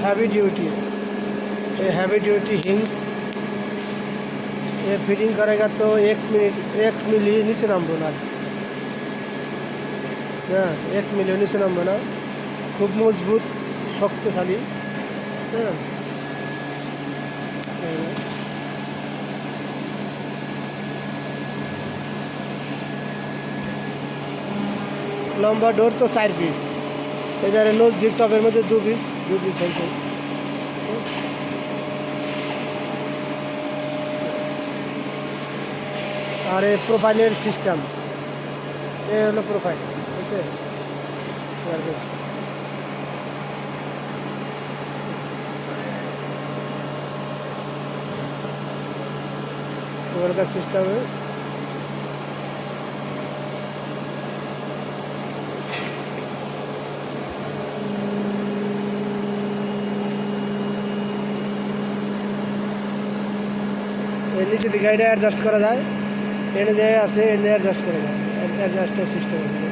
Heavy duty, ये heavy duty hinge. ये fitting करेगा तो 1 मिली नीचे नामबो ना, 1 मिली नीचे नामबो ना, खूब मजबूत शक्तिशाली। लम्बा डोर तो 4 পিস, এধারে নজদিক টপের মধ্যে 2 পিস হয়েছে। আর এই প্রোফাইলের সিস্টেম, এ হলো প্রোফাইল, ঠিক আছে। সিস্টেম এর নিচে দিকে এটা অ্যাডজাস্ট করা যায়, এনে যে আছে এনে অ্যাডজাস্ট করা যায়, অ্যাডজাস্টের সিস্টেম আছে।